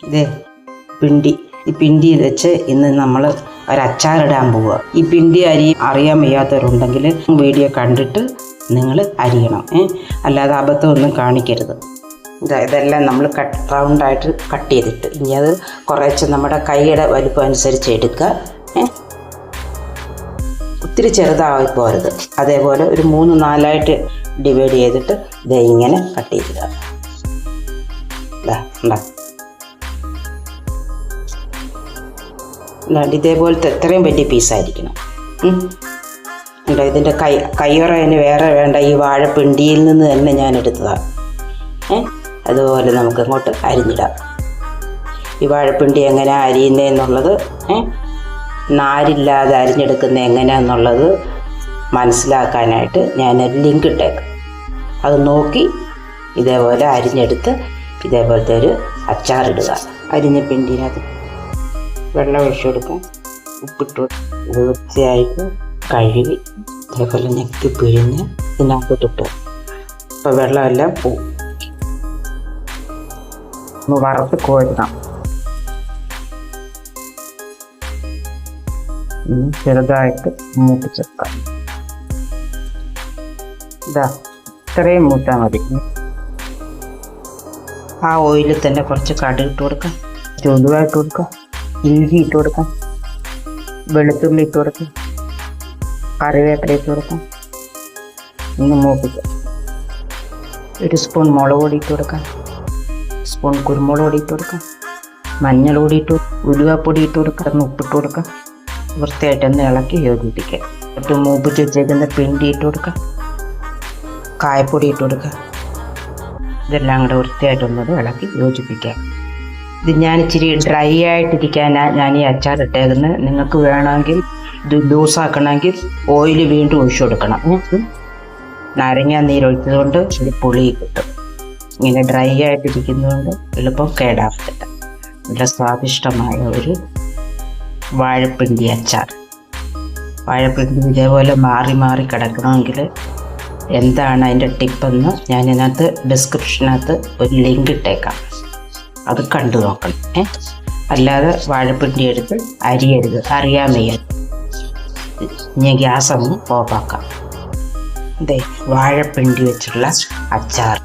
ഇതേ പിണ്ടി, ഈ പിണ്ടി വെച്ച് ഇന്ന് നമ്മൾ ഒരച്ചാറിടാൻ പോവുക. ഈ പിണ്ടി അറിയാൻ വയ്യാത്തവരുണ്ടെങ്കിൽ വീഡിയോ കണ്ടിട്ട് നിങ്ങൾ അരിയണം. അല്ലാതെ അബദ്ധമൊന്നും കാണിക്കരുത്. ഇതെല്ലാം നമ്മൾ റൗണ്ടായിട്ട് കട്ട് ചെയ്തിട്ട് ഇനി അത് കുറച്ച് നമ്മുടെ കൈയുടെ വലിപ്പം അനുസരിച്ച് എടുക്കുക. ഒത്തിരി ചെറുതായി പോരുത്. അതേപോലെ ഒരു 3-4 ഡിവൈഡ് ചെയ്തിട്ട് ഇതേ ഇങ്ങനെ കട്ട് ചെയ്തിടുക. ഇതേപോലത്തെ എത്രയും വലിയ പീസായിരിക്കണം. ഇതിൻ്റെ കയ്യുറയിന് വേറെ വേണ്ട, ഈ വാഴപ്പിണ്ടിയിൽ നിന്ന് തന്നെ ഞാൻ എടുത്തതാണ്. അതുപോലെ നമുക്ക് അങ്ങോട്ട് അരിഞ്ഞിടാം. ഈ വാഴപ്പിണ്ടി എങ്ങനെയാണ് അരിയുന്നതെന്നുള്ളത്, നാരില്ലാതെ അരിഞ്ഞെടുക്കുന്നത് എങ്ങനെയാണെന്നുള്ളത് മനസ്സിലാക്കാനായിട്ട് ഞാനൊരു ലിങ്ക് ഇട്ടേക്കാം. അത് നോക്കി ഇതേപോലെ അരിഞ്ഞെടുത്ത് ഇതേപോലത്തെ ഒരു അച്ചാറിടുക. അരിഞ്ഞ പിണ്ടിനകത്ത് വെള്ളം ഒഴിച്ചു കൊടുക്കാം, ഉപ്പിട്ട് വൃത്തിയായിട്ട് കഴുകി ഇതേപോലെ ഞെക്കി പിഴിഞ്ഞ് ഇതിനകത്തോട്ടിട്ട് ഇപ്പോൾ വെള്ളമെല്ലാം പോവും. ഒന്ന് വറുത്ത് കോരണം. ചെറുതായിട്ട് മൂപ്പിച്ചെടുക്കാം. ഇത്രയും മൂത്താൽ മതി. ആ ഓയിലിൽ തന്നെ കുറച്ച് കടുക് ഇട്ട് കൊടുക്കാം, ചുവടുവായിട്ട് കൊടുക്കാം, ഇഞ്ചി ഇട്ട് കൊടുക്കാം, വെളുത്തുള്ളി ഇട്ട് കൊടുക്കാം, കറിവേപ്പില ഇട്ട് കൊടുക്കാം. ഇന്ന് മൂപ്പിക്കാം. 1 സ്പൂൺ മുളക് പൊടി ഇട്ട് കൊടുക്കാം, സ്പൂൺ കുരുമുളക് പൊടി ഇട്ട് കൊടുക്കാം, മഞ്ഞൾ പൊടി ഇട്ട്, ഉലുവപ്പൊടി ഇട്ട് കൊടുക്കാം, ഉപ്പിട്ട് കൊടുക്കാം. വൃത്തിയായിട്ടൊന്ന് ഇളക്കി യോജിപ്പിക്കാം. എന്നിട്ട് മൂപ്പിച്ച് വെച്ചേക്കുന്ന പിണ്ടി ഇട്ട് കൊടുക്കാം, കായപ്പൊടി ഇട്ട് കൊടുക്കുക. ഇതെല്ലാം കൂടെ വൃത്തിയായിട്ടൊന്നത് ഇളക്കി യോജിപ്പിക്കാം. ഇത് ഞാൻ ഇച്ചിരി ഡ്രൈ ആയിട്ടിരിക്കാനാണ് ഞാൻ ഈ അച്ചാർ ഇട്ടേക്കുന്നത്. നിങ്ങൾക്ക് വേണമെങ്കിൽ ഇത് ലൂസാക്കണമെങ്കിൽ ഓയിൽ വീണ്ടും ഒഴിച്ചു കൊടുക്കണം. നാരങ്ങ നീരൊഴിച്ചത് കൊണ്ട് ഇച്ചിരി പുളി കിട്ടും. ഇങ്ങനെ ഡ്രൈ ആയിട്ടിരിക്കുന്നതുകൊണ്ട് എളുപ്പം കേടാകത്തില്ല. നല്ല സ്വാദിഷ്ടമായ ഒരു വാഴപ്പിണ്ടി അച്ചാർ. വാഴപ്പിണ്ടി ഇതേപോലെ മാറി മാറി കിടക്കണമെങ്കിൽ എന്താണ് അതിൻ്റെ ടിപ്പെന്ന് ഞാനിതിനകത്ത് ഡിസ്ക്രിപ്ഷനകത്ത് ഒരു ലിങ്ക് ഇട്ടേക്കാം. അത് കണ്ടു നോക്കണം. അല്ലാതെ വാഴപ്പിണ്ടി എടുത്ത് അരിയരുത്, അറിയാൻ വയ്യ. ഇനി ഗ്യാസ് ഒന്ന് ഓഫാക്കാം. ഇതേ വാഴപ്പിണ്ടി വെച്ചുള്ള അച്ചാർ.